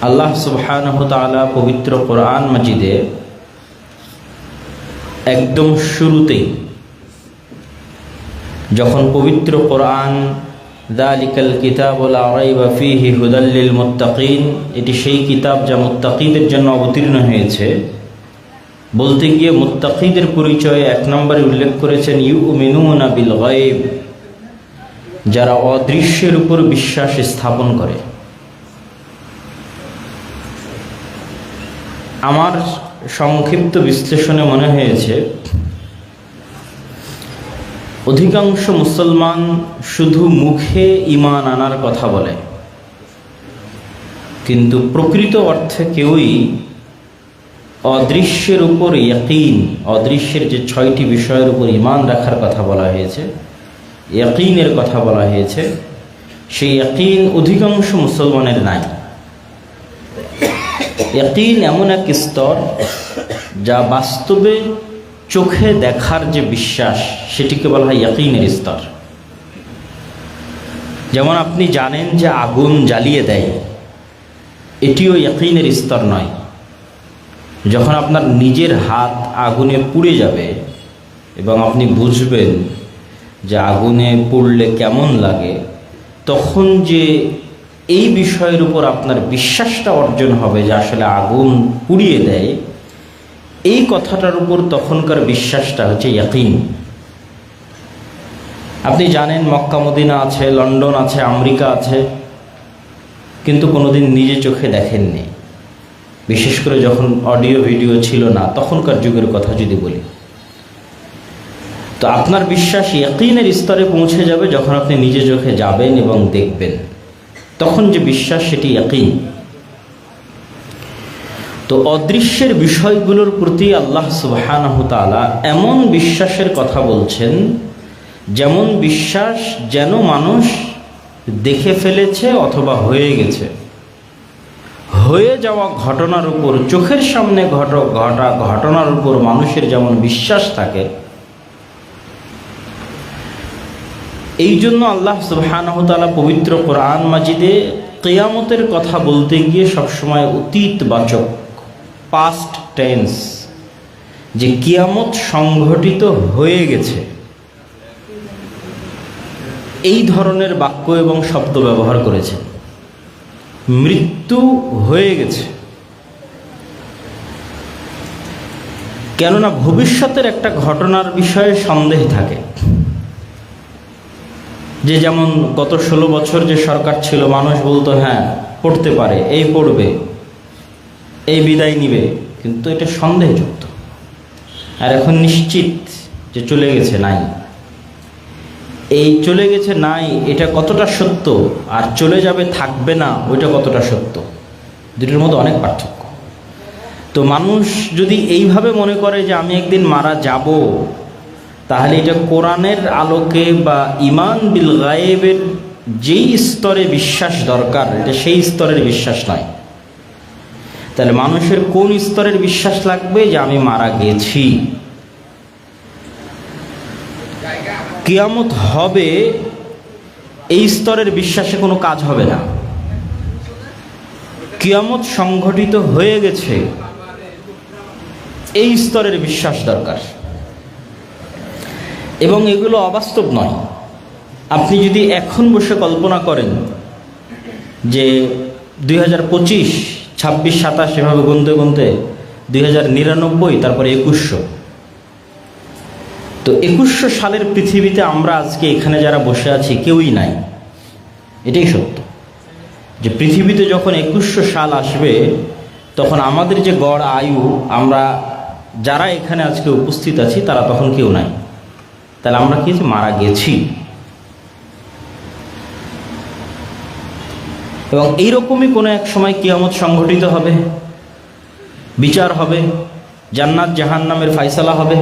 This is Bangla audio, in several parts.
আল্লাহ সুবহানাহু ওয়া তাআলা পবিত্র কোরআন মাজিদে একদম শুরুতেই যখন পবিত্র কোরআন যালিকাল কিতাবু লা রাইবা ফীহি হুদাল লিল মুত্তাকিন, এটি সেই কিতাব যা মুত্তাকিদের জন্য অবতীর্ণ হয়েছে, বলতে গিয়ে মুত্তাকিদের পরিচয়ে এক নম্বরে উল্লেখ করেছেন ইউমিনুনা বিল গায়ব, যারা অদৃশ্যের উপর বিশ্বাস স্থাপন করে। আমার সংক্ষিপ্ত বিশ্লেষণে মনে হয়েছে অধিকাংশ মুসলমান শুধু মুখে ঈমান আনার কথা বলে, কিন্তু প্রকৃত অর্থে কেউই অদৃশ্যের উপর ইয়াকিন, অদৃশ্যের যে 6টি বিষয়ের উপর ঈমান রাখার কথা বলা হয়েছে, ইয়াকিনের কথা বলা হয়েছে, সেই ইয়াকিন অধিকাংশ মুসলমানের নাই। ইয়াকিন এমন এক স্তর যা বাস্তবে চোখে দেখার যে বিশ্বাস, সেটিকে বলা হয় ইয়াকিনের স্তর। যেমন আপনি জানেন যে আগুন জ্বালিয়ে দেয়, এটিও ইয়াকিনের স্তর নয়। যখন আপনার নিজের হাত আগুনে পুড়ে যাবে এবং আপনি বুঝবেন যে আগুনে পুড়লে কেমন লাগে, তখন যে এই বিষয়ের উপর আপনার বিশ্বাসটা অর্জন হবে যে আসলে আগুন পুড়িয়ে দেয়, এই কথাটার উপর তখনকার বিশ্বাসটা হচ্ছে ইয়াকিন। আপনি জানেন মক্কা মদিনা আছে, লন্ডন আছে, আমেরিকা আছে, কিন্তু কোনোদিন নিজে চোখে দেখেননি। বিশেষ করে যখন অডিও ভিডিও ছিল না, তখনকার যুগের কথা যদি বলি, তো আপনার বিশ্বাস ইয়াকিনের স্তরে পৌঁছে যাবে যখন আপনি নিজে চোখে যাবেন এবং দেখবেন, তখন যে বিশ্বাস সেটি ইয়াকিন। তো অদৃশ্যের বিষয়গুলোর প্রতি আল্লাহ সুবহানাহু ওয়া তাআলা এমন বিশ্বাসের কথা বলছেন, যেমন বিশ্বাস যেন মানুষ দেখে ফেলেছে অথবা হয়ে গেছে। হয়ে যাওয়া ঘটনার উপর, চোখের সামনে ঘটা ঘটনার উপর মানুষের যেমন বিশ্বাস থাকে, এই জন্য আল্লাহ সুবহানাহু ওয়া তাআলা পবিত্র কোরআন মাজিদে কিয়ামতের কথা বলতে গিয়ে সবসময় অতীতবাচক, পাস্ট টেন্স, যে কিয়ামত সংঘটিত হয়ে গেছে, এই ধরনের বাক্য এবং শব্দ ব্যবহার করেছেন। মৃত্যু হয়ে গেছে, কেননা ভবিষ্যতের একটা ঘটনার বিষয়ে সন্দেহ থাকে। যে যেমন গত 16 বছর যে সরকার ছিল, মানুষ বলতো হ্যাঁ পড়তে পারে, এই পড়বে, এই বিদায় নিবে, কিন্তু এটা সন্দেহযুক্ত। আর এখন নিশ্চিত যে চলে গেছে নাই, এই চলে গেছে নাই এটা কতটা সত্য, আর চলে যাবে থাকবে না ওইটা কতটা সত্য, দুটোর মধ্যে অনেক পার্থক্য। তো মানুষ যদি এইভাবে মনে করে যে আমি একদিন মারা যাব, তাহলে এটা কোরআনের আলোকে বা ঈমান বিল গায়েবের যেই স্তরে বিশ্বাস দরকার, এটা সেই স্তরের বিশ্বাস নয়। তাহলে মানুষের কোন স্তরের বিশ্বাস লাগবে? যে আমি মারা গেছি, কিয়ামত হবে, এই স্তরের বিশ্বাসে কোনো কাজ হবে না। কিয়ামত সংঘটিত হয়ে গেছে, এই স্তরের বিশ্বাস দরকার। এবং এগুলো অবাস্তব নয়। আপনি যদি এখন বসে কল্পনা করেন যে 2025, 26, 27 এভাবে গুনতে গুনতে 2099, তারপরে 2100, তো 2100 সালের পৃথিবীতে আমরা আজকে এখানে যারা বসে আছি কেউই নাই। এটাই সত্য যে পৃথিবীতে যখন 2100 সাল আসবে, তখন আমাদের যে গড় আয়ু, আমরা যারা এখানে আজকে উপস্থিত আছি তারা তখন কেউ নাই। তাহলে আমরা কি মারা গেছি। এবং এইরকমই কোনো এক সময় কিয়ামত সংঘটিত হবে, বিচার হবে, জান্নাত জাহান্নামের ফায়সালা হবে।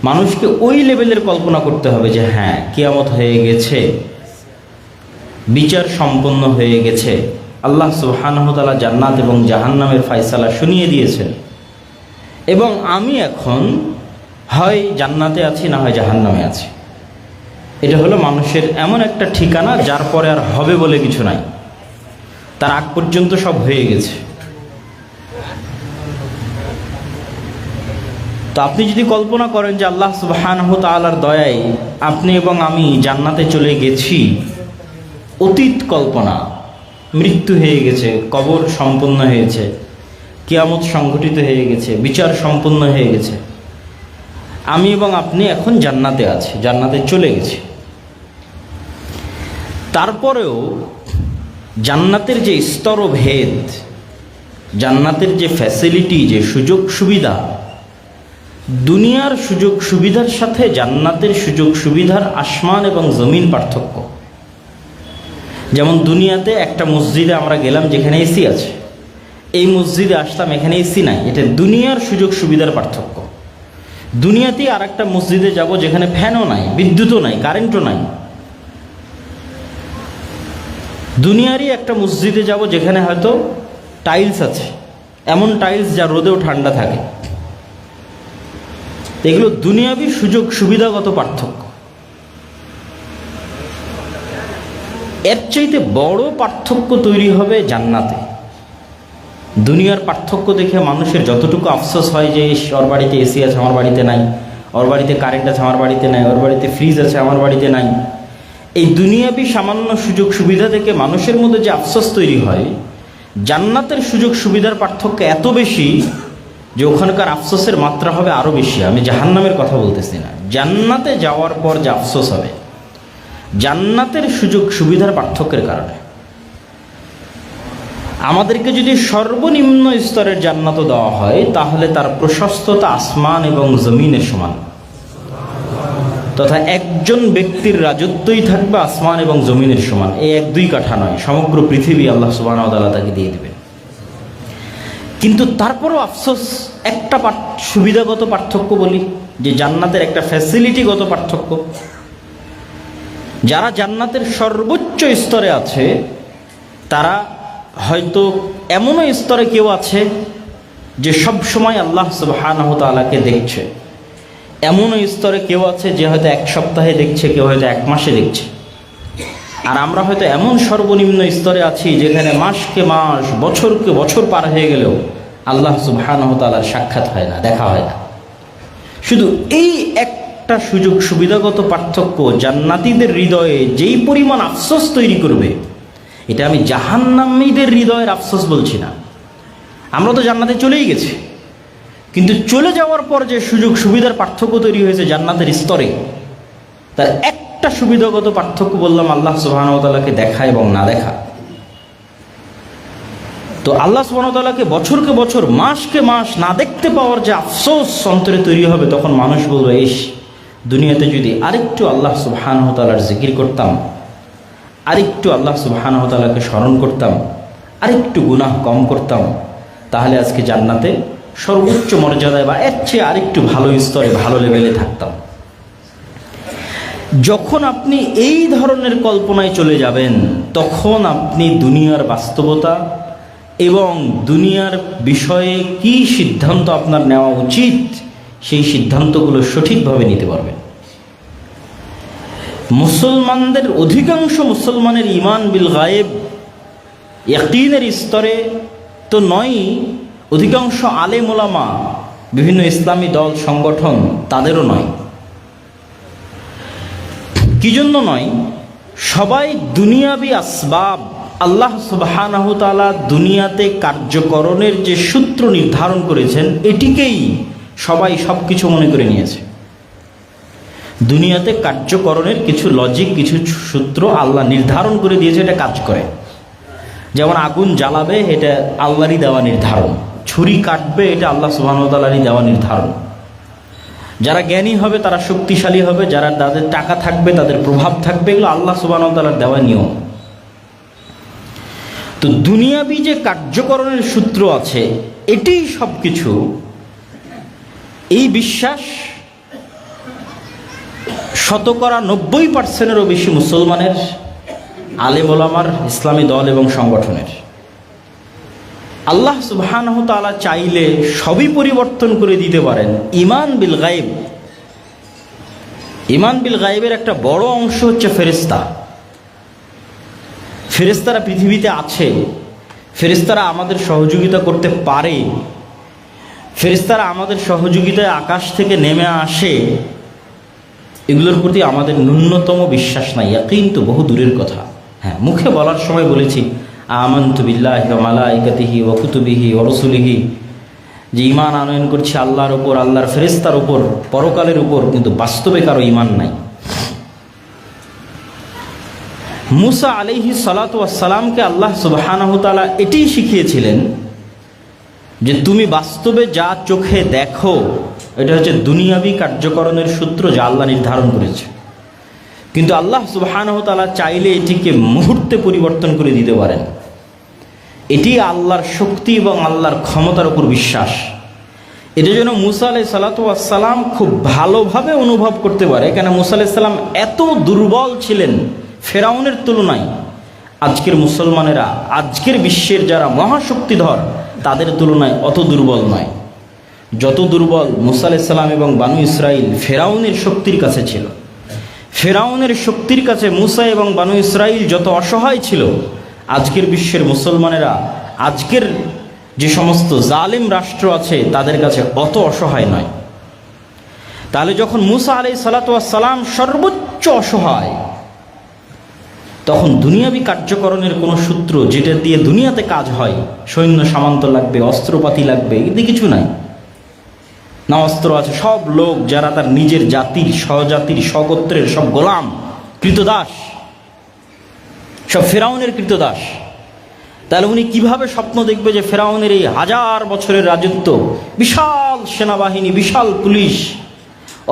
মানুষকে ওই লেভেলের কল্পনা করতে হবে যে হ্যাঁ কিয়ামত হয়ে গেছে, বিচার সম্পন্ন হয়ে গেছে, আল্লাহ সুবহানাহু ওয়া তাআলা জান্নাত এবং জাহান্নামের ফায়সালা শুনিয়ে দিয়েছেন, এবং আমি এখন হয় জান্নাতে আছি না হয় জাহান্নামে আছি। এটা হলো মানুষের এমন একটা ঠিকানা যার পরে আর হবে বলে কিছু নাই। তার আগ পর্যন্ত সব হয়ে গেছে। তো আপনি যদি কল্পনা করেন যে আল্লাহ সুবহানাহু ওয়া তাআলার দয়ায় আপনি এবং আমি জান্নাতে চলে গেছি, অতীত কল্পনা, মৃত্যু হয়ে গেছে, কবর সম্পন্ন হয়েছে, কিয়ামত সংঘটিত হয়ে গেছে, বিচার সম্পন্ন হয়ে গেছে, আমি এবং আপনি এখন জান্নাতে আছি, জান্নাতে চলে গেছি। তারপরেও জান্নাতের যে স্তরভেদ, জান্নাতের যে ফ্যাসিলিটি, যে সুযোগ সুবিধা, দুনিয়ার সুযোগ সুবিধার সাথে জান্নাতের সুযোগ সুবিধার আসমান এবং জমিন পার্থক্য। যেমন দুনিয়াতে একটা মসজিদে আমরা গেলাম যেখানে এসি আছে, এই মসজিদে আসলাম এখানে এসি নাই, এটা দুনিয়ার সুযোগ সুবিধার পার্থক্য। দুনিয়াতেই আর একটা মসজিদে যাব যেখানে ফ্যানও নাই, বিদ্যুৎও নাই, কারেন্টও নাই। দুনিয়ারই একটা মসজিদে যাব যেখানে হয়তো টাইলস আছে, এমন টাইলস যা রোদেও ঠান্ডা থাকে। এগুলো দুনিয়াবি সুযোগ সুবিধাগত পার্থক্য। এর চাইতে বড় পার্থক্য তৈরি হবে জান্নাতে। দুনিয়ার পার্থক্য দেখে মানুষের যতটুকু আফসোস হয় যে ওর বাড়িতে এসি আছে আমার বাড়িতে নাই, ওর বাড়িতে কারেন্ট আছে আমার বাড়িতে নাই, ওর বাড়িতে ফ্রিজ আছে আমার বাড়িতে নাই, এই দুনিয়াবি সামান্য সুযোগ সুবিধা থেকে মানুষের মধ্যে যে আফসোস তৈরি হয়, জান্নাতের সুযোগ সুবিধার পার্থক্য এত বেশি যে ওখানকার আফসোসের মাত্রা হবে আরও বেশি। আমি জাহান্নামের কথা বলতেছি না, জান্নাতে যাওয়ার পর যে আফসোস হবে জান্নাতের সুযোগ সুবিধার পার্থক্যের কারণে। আমাদেরকে যদি সর্বনিম্ন স্তরের জান্নাতও দেওয়া হয় তাহলে তার প্রশস্ততা আসমান এবং জমিনের সমান, তথা একজন ব্যক্তির রাজত্বই থাকবে আসমান এবং জমিনের সমান। এই 1-2 কাঠা নয়, সমগ্র পৃথিবী আল্লাহ সুবহানাহু ওয়া তাআলা তাকে দিয়ে দেবেন। কিন্তু তারপরও আফসোস, একটা সুবিধাগত পার্থক্য বলি, যে জান্নাতের একটা ফ্যাসিলিটিগত পার্থক্য। যারা জান্নাতের সর্বোচ্চ স্তরে আছে তারা হয়তো এমনও স্তরে কেউ আছে যে সব সময় আল্লাহ সুবহানাহু ওয়া তাআলাকে দেখছে, এমনও স্তরে কেউ আছে যে হয়তো 1 সপ্তাহে দেখছে, কেউ হয়তো 1 মাসে দেখছে। আর আমরা হয়তো এমন সর্বনিম্ন স্তরে আছি যেখানে মাসকে মাস, বছরকে বছর পার হয়ে গেলেও আল্লাহ সুবহানাহু ওয়া তাআলার সাক্ষাৎ হয় না, দেখা হয় না। শুধু এই একটা সুযোগ সুবিধাগত পার্থক্য জান্নাতীদের হৃদয়ে যেই পরিমাণ আফসোস তৈরি করবে, এটা আমি জাহান্নামীদের হৃদয়ের আফসোস বলছি না। আমরা তো জান্নাতে চলেই গেছি, কিন্তু চলে যাওয়ার পর যে সুযোগ সুবিধার পার্থক্য তৈরি হয়েছে জান্নাতের স্তরে, তার একটা সুবিধাগত পার্থক্য বললাম আল্লাহ সুবহানাহু ওয়া তাআলাকে দেখা এবং না দেখা। তো আল্লাহ সুবহানাহু ওয়া তাআলাকে বছরকে বছর, মাসকে মাস না দেখতে পাওয়ার যে আফসোস অন্তরে তৈরি হবে, তখন মানুষ বলবে, ইস, দুনিয়াতে যদি আরেকটু আল্লাহ সুবহানাহু ওয়া তাআলার জিকির করতাম, আরেকটু আল্লাহ সুবহানাহু ওয়া তাআলাকে স্মরণ করতাম, আরেকটু গুনাহ কম করতাম, তাহলে আজকে জান্নাতে সর্বোচ্চ মর্যাদায় বা এর চেয়ে আরেকটু ভালো স্তরে, ভালো লেভেলে থাকতাম। যখন আপনি এই ধরনের কল্পনায় চলে যাবেন, তখন আপনি দুনিয়ার বাস্তবতা এবং দুনিয়ার বিষয়ে কি সিদ্ধান্ত আপনার নেওয়া উচিত, সেই সিদ্ধান্তগুলো সঠিকভাবে নিতে পারবেন। মুসলমানদের অধিকাংশ মুসলমানের ঈমান বিল গায়েব, ইয়াকিনের স্তরে তো নয়, অধিকাংশ আলেম ওলামা, বিভিন্ন ইসলামী দল সংগঠন, তাদেরও নয়। কি জন্য নয়? সবাই দুনিয়াবি আসবাব, আল্লাহ সুবহানাহু ওয়া তাআলা দুনিয়াতে কার্যকরণের যে সূত্র নির্ধারণ করেছেন, এটিকেই সবাই সব কিছু মনে করে নিয়েছে। দুনিয়াতে কার্যকরণের কিছু লজিক, কিছু সূত্র আল্লাহ নির্ধারণ করে দিয়েছে, এটা কাজ করে। যেমন আগুন জ্বালাবে, এটা আল্লাহরই দেওয়া নির্ধারণ। ছুরি কাটবে, এটা আল্লাহ সুবহানাহু ওয়া তাআলারই দেওয়া নির্ধারণ। যারা জ্ঞানী হবে তারা শক্তিশালী হবে, যারা তাদের টাকা থাকবে, তাদের প্রভাব থাকবে, এগুলো আল্লাহ সুবহানাহু ওয়া তাআলার দেওয়া নিয়ম। তো দুনিয়াবি যে কার্যকরণের সূত্র আছে, এটাই সব কিছু। এই বিশ্বাস 90% বেশি মুসলমানের, আলেম ওলামার, ইসলামী দল এবং সংগঠনের। আল্লাহ সুবহানাহু ওয়া তাআলা চাইলে সবই পরিবর্তন করে দিতে পারেন। ঈমান বিল গায়ব, ঈমান বিল গায়বের একটা বড় অংশ হচ্ছে ফেরেশতা। ফেরেশতারা পৃথিবীতে আছে, ফেরেশতারা আমাদের সহযোগিতা করতে পারে, ফেরেশতারা আমাদের সহযোগিতায় আকাশ থেকে নেমে আসে, এগুলোর প্রতি আমাদের ন্যূনতম বিশ্বাস নাই। ইয়াকিন তো বহু দূরের কথা। হ্যাঁ, মুখে বলার সময় বলেছি আমানতু বিল্লাহি ওয়া মালাইকাতিহি ওয়া কুতুবিহি ওয়া রাসূলিহি, যে ঈমান আনয়ন করছি আল্লাহর উপর, আল্লাহর ফেরেশতার উপর, পরকালের উপর, কিন্তু বাস্তবে কারো ঈমান নাই। মুসা আলাইহিস সালাতু ওয়াস সালামকে আল্লাহ সুবহানাহু ওয়া তাআলা এটাই শিখিয়েছিলেন যে তুমি বাস্তবে যা চোখে দেখো এটা হচ্ছে দুনিয়াবি কার্যকরণের সূত্র যা আল্লাহ নির্ধারণ করেছে, কিন্তু আল্লাহ সুবহানাহু ওয়া তাআলা চাইলে এটিকে মুহূর্তে পরিবর্তন করে দিতে পারেন। এটি আল্লাহর শক্তি এবং আল্লাহর ক্ষমতার উপর বিশ্বাস। এটা যেন মুসা আলাইহিস সালাতু ওয়াস সালাম খুব ভালোভাবে অনুভব করতে পারে, কেন মুসা আলাইহিস সালাম এত দুর্বল ছিলেন ফেরাউনের তুলনায়। আজকের মুসলমানেরা, আজকের বিশ্বের যারা মহাশক্তিধর, তাদের তুলনায় অত দুর্বল নয়। যত দুর্বল মুসা আলাইহিস সালাম এবং বানু ইসরাইল ফেরাউনের শক্তির কাছে ছিল, ফেরাউনের শক্তির কাছে মুসা এবং বানু ইসরাইল যত অসহায় ছিল, আজকের বিশ্বের মুসলমানেরা, আজকের যে সমস্ত জালেম রাষ্ট্র আছে তাদের কাছে অত অসহায় নয়। তাহলে যখন মুসা আলাইহিস সালাতু ওয়াস সালাম সর্বোচ্চ অসহায়, তখন দুনিয়াবি কার্যকরণের কোনো সূত্র যেটা দিয়ে দুনিয়াতে কাজ হয়, সৈন্য সামন্ত লাগবে, অস্ত্রপাতি লাগবে, এতে কিছু নাই। না অস্ত্র আছে, সব লোক যারা তার নিজের জাতির, স্বজাতির, স্বগোত্রের সব গোলাম, কৃতদাস, সব ফেরাউনের কৃতদাস। তাহলে উনি কিভাবে স্বপ্ন দেখবে যে ফেরাউনের এই 1000 বছরের রাজত্ব, বিশাল সেনাবাহিনী, বিশাল পুলিশ,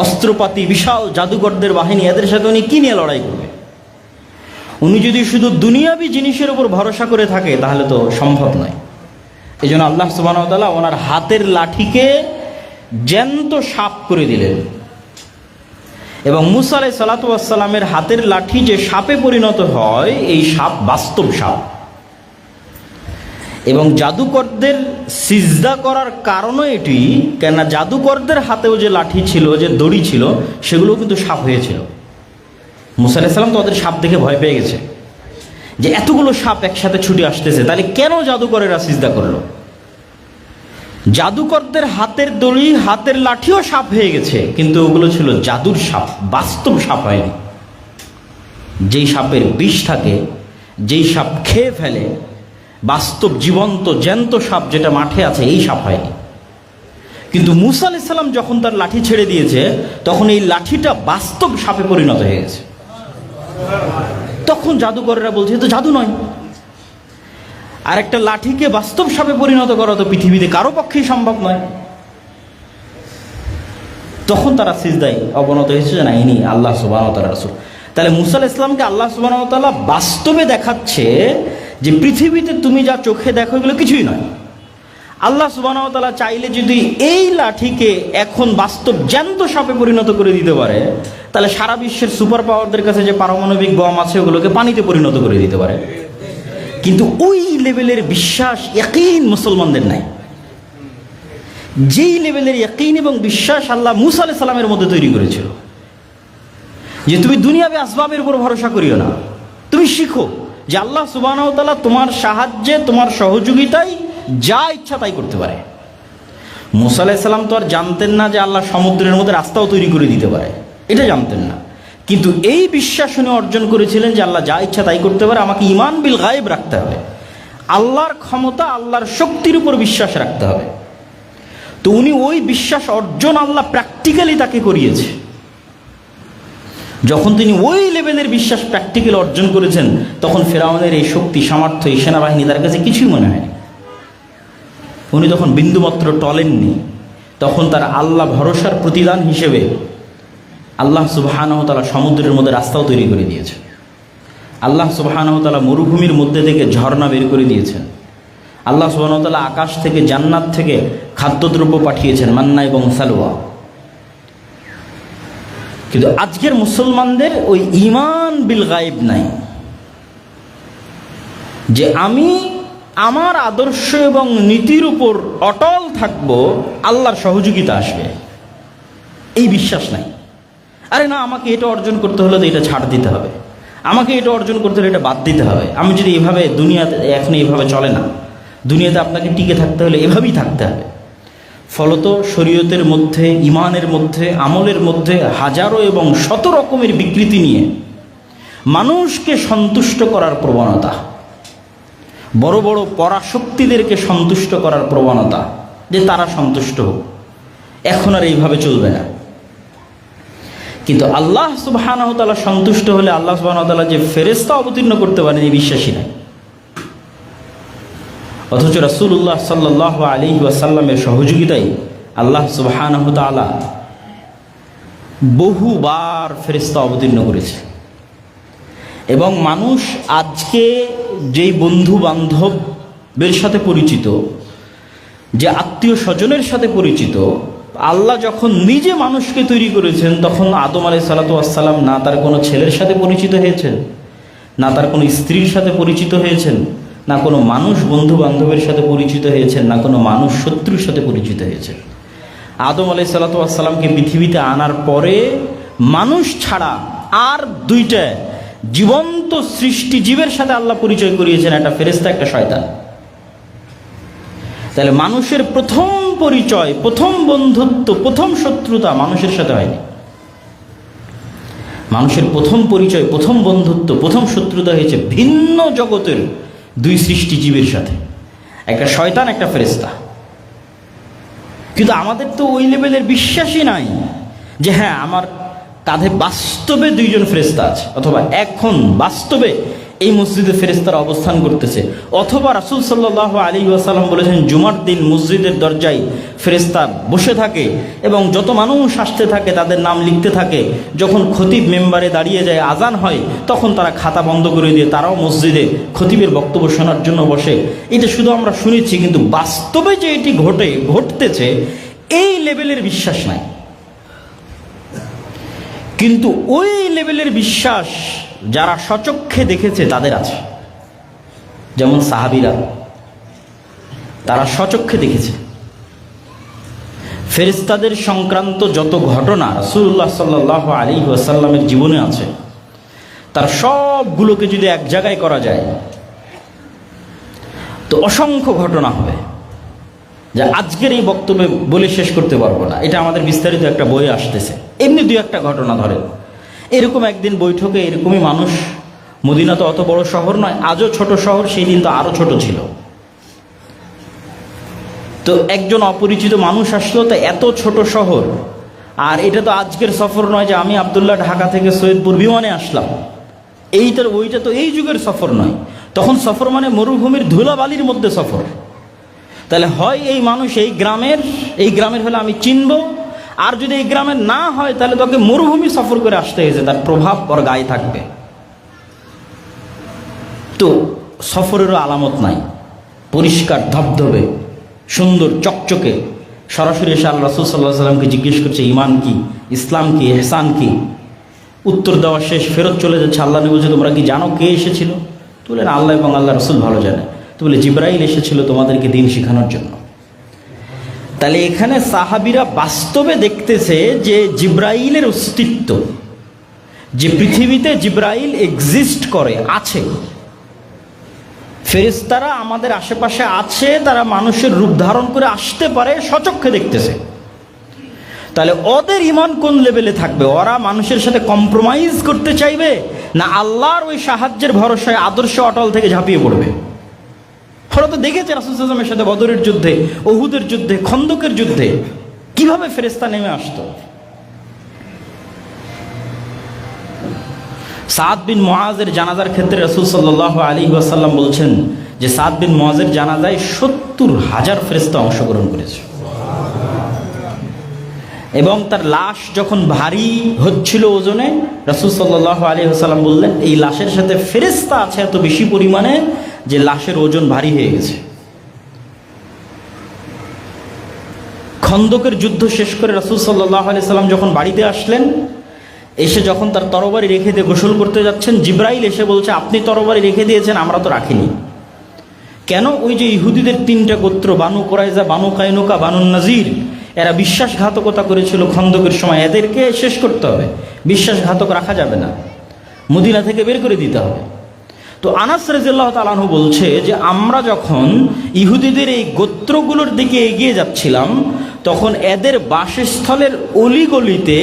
অস্ত্রপাতি, বিশাল জাদুকরদের বাহিনী, এদের সাথে উনি কি নিয়ে লড়াই করবে? উনি যদি শুধু দুনিয়াবি জিনিসের উপর ভরসা করে থাকে তাহলে তো সম্ভব নয়। এই জন্য আল্লাহ সুবহানাহু ওয়া তাআলা ওনার হাতের লাঠিকে জ্যান্ত সাপ করে দিলেন, এবং মুসা আলাইহিস সালাতু ওয়াস সালামের হাতের লাঠি যে সাপে পরিণত হয়, এই সাপ বাস্তব সাপ। এবং জাদুকরদের সিজদা করার কারণও এটি, কেননা জাদুকরদের হাতেও যে লাঠি ছিল, যে দড়ি ছিল, সেগুলো কিন্তু সাপ হয়েছিল। মুসা আলাইহিস সালাম তো ওদের সাপ দেখে ভয় পেয়ে গেছে যে এতগুলো সাপ একসাথে ছুটে আসতেছে, তাহলে কেন জাদুকরেরা সিজদা করলো? জাদুকরদের হাতের দড়ি, হাতের লাঠিও সাপ হয়ে গেছে, কিন্তু ওগুলো ছিল জাদুর সাপ, বাস্তব সাপ হয়নি। যেই সাপের বিষ থাকে, যেই সাপ খেয়ে ফেলে, বাস্তব জীবন্ত জ্যান্ত সাপ যেটা মাঠে আছে, এই সাপ হয়নি। কিন্তু মুসা আলাইহিস সালাম যখন তার লাঠি ছেড়ে দিয়েছে, তখন এই লাঠিটা বাস্তব সাপে পরিণত হয়ে গেছে। তখন জাদুকরেরা বলছে তো জাদু নয়। আর একটা লাঠিকে বাস্তব সাপে পরিণত করা তো পৃথিবীতে কারো পক্ষেই সম্ভব নয়। তখন তারা সিজদায় অবনত হয়েছে যে না, ইনি আল্লাহ সুবহানাহু ওয়া তাআলার রাসূল। তাহলে মুসা আলাইহিস সালামকে আল্লাহ সুবহানাহু ওয়া তাআলা বাস্তবে দেখাচ্ছে যে পৃথিবীতে তুমি যা চোখে দেখো এগুলো কিছুই নয়। আল্লাহ সুবহানাহু ওয়া তাআলা চাইলে যদি এই লাঠিকে এখন বাস্তব জ্যান্ত সাপে পরিণত করে দিতে পারে, তাহলে সারা বিশ্বের সুপার পাওয়ারদের কাছে যে পারমাণবিক বম আছে ওগুলোকে পানিতে পরিণত করে দিতে পারে। কিন্তু ওই লেভেলের বিশ্বাস, ইয়াকিন মুসলমানদের নাই। যেই লেভেলের ইয়াকিন এবং বিশ্বাস আল্লাহ মুসা আলাইহিস সালামের মধ্যে তৈরি করেছিল, যে তুমি দুনিয়াবি আসবাবের উপর ভরসা করিও না, তুমি শিখো যে আল্লাহ সুবহানাহু ওয়া তাআলা তোমার সাহায্যে, তোমার সহযোগিতায় যা ইচ্ছা তাই করতে পারে। মুসা আলাইহিস সালাম তো আর জানতেন না যে আল্লাহ সমুদ্রের মধ্যে রাস্তাও তৈরি করে দিতে পারে, এটা জানতেন না। কিন্তু এই বিশ্বাস উনি অর্জন করেছিলেন যে আল্লাহ যা ইচ্ছা তাই করতে পারে, আমাকে ঈমান বিল গায়ব রাখতে হবে, আল্লাহর ক্ষমতা, আল্লাহর শক্তির উপর বিশ্বাস রাখতে হবে। তো উনি ওই বিশ্বাস অর্জন আল্লাহ প্র্যাকটিক্যালি তাকে করিয়েছে। যখন তিনি ওই লেভেলের বিশ্বাস প্র্যাকটিক্যাল অর্জন করেছেন, তখন ফেরাউনের এই শক্তি, সামর্থ্য, এই সেনাবাহিনী তার কাছে কিছুই মনে হয়নি। উনি তখন বিন্দুমাত্র টলেননি। তখন তার আল্লাহ ভরসার প্রতিদান হিসেবে আল্লাহ সুবহানাহু ওয়া তাআলা সমুদ্রের মধ্যে রাস্তাও তৈরি করে দিয়েছে। আল্লাহ সুবহানাহু ওয়া তাআলা মরুভূমির মধ্যে থেকে ঝর্ণা বের করে দিয়েছেন। আল্লাহ সুবহানাহু ওয়া তাআলা আকাশ থেকে, জান্নাত থেকে খাদ্যদ্রব্য পাঠিয়েছেন, মান্না এবং সালওয়া। কিন্তু আজকের মুসলমানদের ওই ঈমান বিল গায়ব নাই, যে আমি আমার আদর্শ এবং নীতির উপর অটল থাকব, আল্লাহর সহযোগিতা আসবে, এই বিশ্বাস নাই। আরে না, আমাকে এটা অর্জন করতে হলে তো এটা ছাড় দিতে হবে, আমাকে এটা অর্জন করতে হলে এটা বাদ দিতে হবে, আমি যদি এভাবে, দুনিয়াতে এখন এইভাবে চলে না, দুনিয়াতে আপনাকে টিকে থাকতে হলে এভাবেই থাকতে হবে। ফলত শরীয়তের মধ্যে, ইমানের মধ্যে, আমলের মধ্যে হাজারো এবং শত রকমের বিকৃতি নিয়ে মানুষকে সন্তুষ্ট করার প্রবণতা, বড় বড় পরাশক্তিদেরকে সন্তুষ্ট করার প্রবণতা, যে তারা সন্তুষ্ট হোক, এখন আর এইভাবে চলবে না। কিন্তু আল্লাহ সুবহানাহু ওয়া তাআলা সন্তুষ্ট হলে আল্লাহ সুবহানাহু ওয়া তাআলা যে ফেরেশতা অবতীর্ণ করতে পারেন এই বিশ্বাসী নাই। অথচ রাসূলুল্লাহ সাল্লাল্লাহু আলাইহি ওয়াসাল্লামের সহযোগিতায় আল্লাহ সুবহানাহু ওয়া তাআলা বহুবার ফেরেশতা অবতীর্ণ করেছে। এবং মানুষ আজকে যেই বন্ধু বান্ধবের সাথে পরিচিত, যে আত্মীয় স্বজনের সাথে পরিচিত, আল্লাহ যখন নিজে মানুষকে তৈরি করেছেন তখন আদম আলাইহিসসালাতু ওয়াসসালাম না তার কোনো ছেলের সাথে পরিচিত হয়েছেন, না তার কোনো স্ত্রীর সাথে পরিচিত হয়েছেন, না কোনো মানুষ বন্ধু বান্ধবের সাথে পরিচিত হয়েছেন, না কোনো মানুষ শত্রুর সাথে পরিচিত হয়েছেন। আদম আলাইহিসসালাতু ওয়াসসালামকে পৃথিবীতে আনার পরে মানুষ ছাড়া আর দুইটা জীবন্ত সৃষ্টি জীবের সাথে আল্লাহ পরিচয় করিয়েছেন, একটা ফেরেশতা, একটা শয়তান। তাহলে মানুষের প্রথম পরিচয়, প্রথম বন্ধুত্ব, প্রথম শত্রুতা মানুষের সাথে হয়নি। মানুষের প্রথম পরিচয়, প্রথম বন্ধুত্ব, প্রথম শত্রুতা হয়েছে ভিন্ন জগতের দুই সৃষ্টি জীবের সাথে, একটা শয়তান, একটা ফেরেশতা। কিন্তু আমাদের তো ওই লেভেলের বিশ্বাসই নাই যে হ্যাঁ আমার কাঁধে বাস্তবে দুইজন ফেরেশতা আছে, অথবা এখন বাস্তবে এই মসজিদে ফেরেশতারা অবস্থান করতেছে, অথবা রাসূল সাল্লাল্লাহু আলাইহি ওয়াসাল্লাম বলেছেন জুমার দিন মসজিদের দরজায় ফেরেশতা বসে থাকে এবং যত মানুষ আসতে থাকে তাদের নাম লিখতে থাকে। যখন খতিব মেম্বারে দাঁড়িয়ে যায়, আজান হয়, তখন তারা খাতা বন্ধ করে দিয়ে তারাও মসজিদে খতিবের বক্তব্য শোনার জন্য বসে। এটা শুধু আমরা শুনেছি, কিন্তু বাস্তবে যে এটি ঘটতেছে এই লেভেলের বিশ্বাস নাই। কিন্তু ওই লেভেলের বিশ্বাস যারা স্বচক্ষে দেখেছে তাদের আছে। যেমন সাহাবীরা, তারা স্বচক্ষে দেখেছে। ফেরেশতাদের সংক্রান্ত যত ঘটনা রাসূলুল্লাহ সাল্লাল্লাহু আলাইহি ওয়াসাল্লামের জীবনে আছে, তার সবগুলোকে যদি এক জায়গায় করা যায় তো অসংখ্য ঘটনা হবে, যা আজকের এই বক্তব্যে বলে শেষ করতে পারবো না। এটা আমাদের বিস্তারিত একটা বই আসতেছে, এমনি দুই একটা ঘটনা ধরে। এরকম একদিন বৈঠকে এরকমই মানুষ, মদিনা তো অত বড় শহর নয়, আজও ছোট শহর, সেই দিন তো আরো ছোট ছিল। তো একজন অপরিচিত মানুষ আসলো, তা এত ছোট শহর, আর এটা তো আজকের সফর নয় যে আমি আব্দুল্লাহ ঢাকা থেকে সৈয়দপুর বিমানে আসলাম, ওইটা তো এই যুগের সফর নয়। তখন সফর মানে মরুভূমির ধুলাবালির মধ্যে সফর। তাহলে হয় এই মানুষ এই গ্রামের হলে আমি চিনব, আর যদি এই গ্রামের না হয় তাহলে তোকে মরুভূমি সফর করে আসতে হয়েছে, তার প্রভাব ওর গায়ে থাকবে। তো সফরেরও আলামত নাই, পরিষ্কার ধবধবে সুন্দর চকচকে। সরাসরি এসে আল্লাহ রাসূল সাল্লাল্লাহু আলাইহি ওয়াসাল্লামকে জিজ্ঞেস করছে ঈমান কি, ইসলাম কি, ইহসান কি। উত্তর দেওয়া শেষ, ফেরত চলে যাচ্ছে। আল্লাহ নবী বলছে তোমরা কি জানো কে এসেছিল? তো বললেন আল্লাহ এবং আল্লাহ রাসূল ভালো জানে। তো বলে জিবরাইল এসেছিল তোমাদেরকে দিন শেখানোর জন্য। তাহলে এখানে সাহাবীরা বাস্তবে দেখতেছে যে জিবরাইলের অস্তিত্ব, যে পৃথিবীতে জিবরাইল এক্সিস্ট করে, আছে। ফেরেশতারা আমাদের আশেপাশে আছে, তারা মানুষের রূপ ধারণ করে আসতে পারে, সচক্ষে দেখতেছে। তাহলে ওদের ঈমান কোন লেভেলে থাকবে? ওরা মানুষের সাথে কম্প্রোমাইজ করতে চাইবে, না আল্লাহর ওই সাহায্যের ভরসায় আদর্শ অটল থেকে ঝাঁপিয়ে পড়বে? ওরা তো দেখেছে রাসূল সাল্লাল্লাহু আলাইহি ওয়াসাল্লামের সাথে বদরের যুদ্ধে, উহুদের যুদ্ধে, খন্দকের যুদ্ধে কিভাবে ফেরেশতা নেমে আসতো। সাদ বিন মুআজের জানাজার ক্ষেত্রে রাসূল সাল্লাল্লাহু আলাইহি ওয়াসাল্লাম বলছেন যে সাদ বিন মুআজের জানাজায় ৭০,০০০ ফেরেশতা অংশগ্রহণ করেছে। এবং তার লাশ যখন ভারী হচ্ছিল ওজনে, রাসূল সাল্লাল্লাহু আলাইহি ওয়াসাল্লাম বললেন এই লাশের সাথে ফেরেশতা আছে এত বেশি পরিমাণে যে লাশের ওজন ভারী হয়ে গেছে। খন্দকের যুদ্ধ শেষ করে রাসূল সাল্লাল্লাহু আলাইহি ওয়াসাল্লাম যখন বাড়িতে আসলেন, এসে যখন তার তরবারি রেখে দিয়ে গোসল করতে যাচ্ছেন, জিবরাইল এসে বলছে আপনি তরবারি রেখে দিয়েছেন, আমরা তো রাখিনি। কেন? ওই যে ইহুদিদের ৩টা গোত্র, বানু কুরাইজা, বানু কাইনুকা, বানু নাজির, এরা বিশ্বাসঘাতকতা করেছিল খন্দকের সময়, এদেরকে শেষ করতে হবে, বিশ্বাসঘাতক রাখা যাবে না, মদিনা থেকে বের করে দিতে হবে। তো আনাস রাদিয়াল্লাহু তাআলা আনহু বলছে যে আমরা যখন ইহুদিদের এই গোত্রগুলোর দিকে এগিয়ে যাচ্ছিলাম, তখন এদের বাসস্থলের অলিগলিতে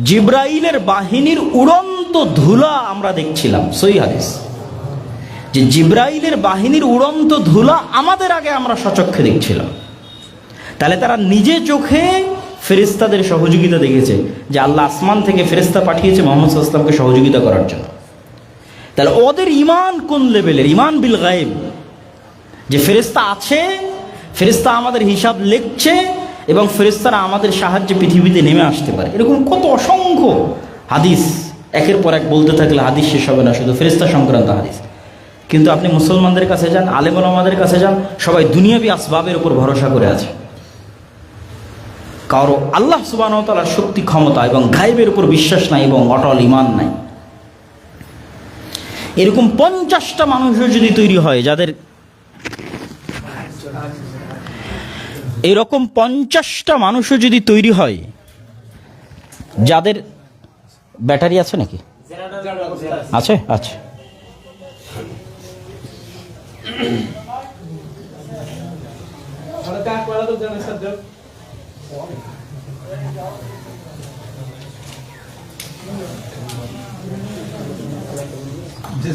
জিবরাইলের বাহিনীর উড়ন্ত ধুলা আমরা দেখছিলাম। সহিহ হাদিস, যে জিবরাইলের বাহিনীর উড়ন্ত ধুলা আমাদের আগে আমরা সচক্ষে দেখছিলাম। তাহলে তারা নিজে চোখে ফেরেশতাদের সহযোগিতা দেখেছে, যে আল্লাহ আসমান থেকে ফেরেশতা পাঠিয়েছে মুহাম্মদ সাল্লাল্লাহু আলাইহি ওয়াসাল্লামকে সহযোগিতা করার জন্য। তাহলে ওদের ঈমান কোন লেভেলের? ঈমান বিল গায়ব, যে ফেরেশতা আছে, ফেরেশতা আমাদের হিসাব লিখছে এবং ফেরেশতারা আমাদের সাহায্যে পৃথিবীতে নেমে আসতে পারে। এরকম কত অসংখ্য হাদিস একের পর এক বলতে থাকলে হাদিস শেষ হবে না, শুধু ফেরেশতা সংক্রান্ত হাদিস। কিন্তু আপনি মুসলমানদের কাছে যান, আলেম ওলামাদের কাছে যান, সবাই দুনিয়াবি আসবাবের উপর ভরসা করে আছে। কারো আল্লাহ সুবহানাহু ওয়া তাআলার শক্তি, ক্ষমতা এবং গায়বের উপর বিশ্বাস নাই এবং অটল ঈমান নাই। এরকম 50টা মানুষও যদি তৈরি হয়, যাদের এরকম 50টা মানুষও যদি তৈরি হয় যাদের ব্যাটারি আছে নাকি? আছে, আচ্ছা।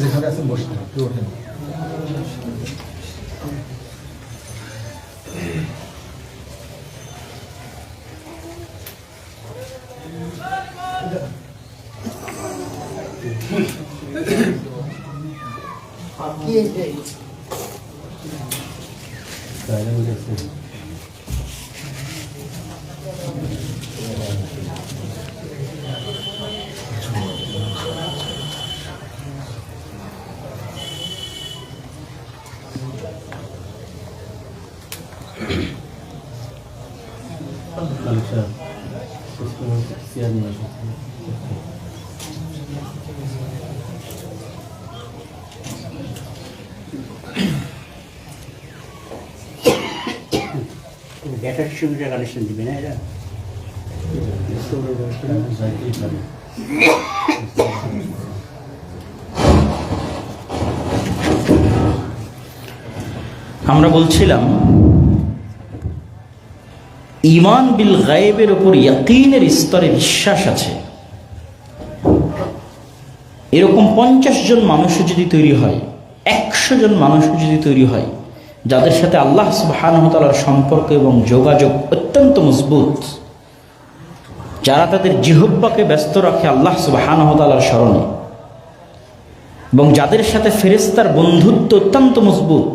যেখানে আছেন বসে কেউ ওঠেন। ব্যাটারির সঙ্গে কানেকশন দিবে না এরা? আমরা বলছিলাম ঈমান বিল গায়বের উপর ইয়াকিনের স্তরে বিশ্বাস আছে। এরকম 50 জন মানুষও যদি তৈরি হয়, 100 জন মানুষও যদি তৈরি হয়, যাদের সাথে আল্লাহ সুবহানাহু ওয়া তাআলার সম্পর্ক এবং যোগাযোগ অত্যন্ত মজবুত, যারা তাদের জিহ্বাকে ব্যস্ত রাখে আল্লাহ সুবহানাহু ওয়া তাআলার স্মরণে, এবং যাদের সাথে ফেরেশতার বন্ধুত্ব অত্যন্ত মজবুত,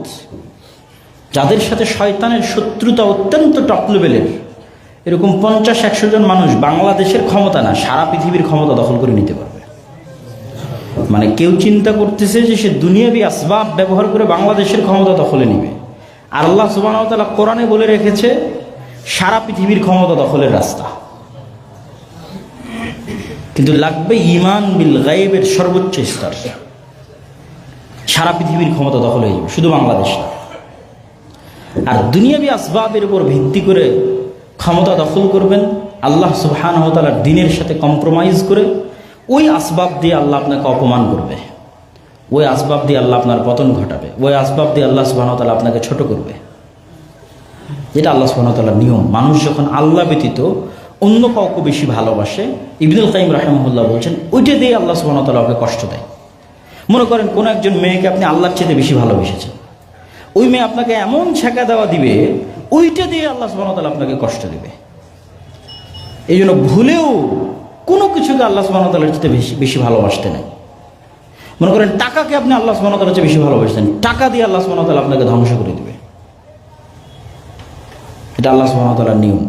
যাদের সাথে শয়তানের শত্রুতা অত্যন্ত টপ লেভেলের, এরকম 50-100 জন মানুষ বাংলাদেশের ক্ষমতা না, সারা পৃথিবীর ক্ষমতা দখল করে নিতে পারবে। মানে কেউ চিন্তা করতেছে যে সে দুনিয়াবি আসবাব ব্যবহার করে বাংলাদেশের ক্ষমতা দখলে নিবে, আর আল্লাহ সুবহানাহু ওয়া তাআলা কোরআনে বলে রেখেছে সারা পৃথিবীর ক্ষমতা দখলের রাস্তা। কিন্তু লাগবে ঈমান বিল গায়বের সর্বোচ্চ স্তর, সারা পৃথিবীর ক্ষমতা দখল হয়ে যাবে, শুধু বাংলাদেশ না। আর দুনিয়াবি আসবাবের উপর ভিত্তি করে ক্ষমতা দখল করবেন, আল্লাহ সুবহানাহু ওয়া তাআলার দ্বীনের সাথে কম্প্রোমাইজ করে, ওই আসবাব দিয়ে আল্লাহ আপনাকে অপমান করবে, ওই আসবাব দিয়ে আল্লাহ আপনার পতন ঘটাবে, ওই আসবাব দিয়ে আল্লাহ সুবহানাহু ওয়া তাআলা আপনাকে ছোট করবে। যেটা আল্লাহ সুবহানাহু ওয়া তাআলার নিয়ম। মানুষ যখন আল্লাহ ব্যতীত অন্য কাউকে বেশি ভালোবাসে, ইবনুল কাইয়িম রাহিমাহুল্লাহ বলছেন, ওইটা দিয়ে আল্লাহ সুবহানাহু ওয়া তাআলা ওকে কষ্ট দেয়। মনে করেন কোন একজন মেয়েকে আপনি আল্লাহর চেয়ে বেশি ভালোবেসেছেন, ওই মেয়ে আপনাকে এমন ছেঁকা দেওয়া দিবে, ওইটা দিয়ে আল্লাহ সুবহানাহু ওয়া তাআলা আপনাকে কষ্ট দেবে। এই জন্য ভুলেও কোনো কিছুকে আল্লাহ সুবহানাহু ওয়া তাআলার চেয়ে বেশি ভালোবাসতে নাই। মনে করেন টাকাকে আপনি আল্লাহ সুবহানাহু ওয়া তাআলার চেয়ে বেশি ভালোবাসতেন, টাকা দিয়ে আল্লাহ সুবহানাহু ওয়া তাআলা আপনাকে ধ্বংস করে দিবে। এটা আল্লাহ সুবহানাহু ওয়া তাআলার নিয়ম।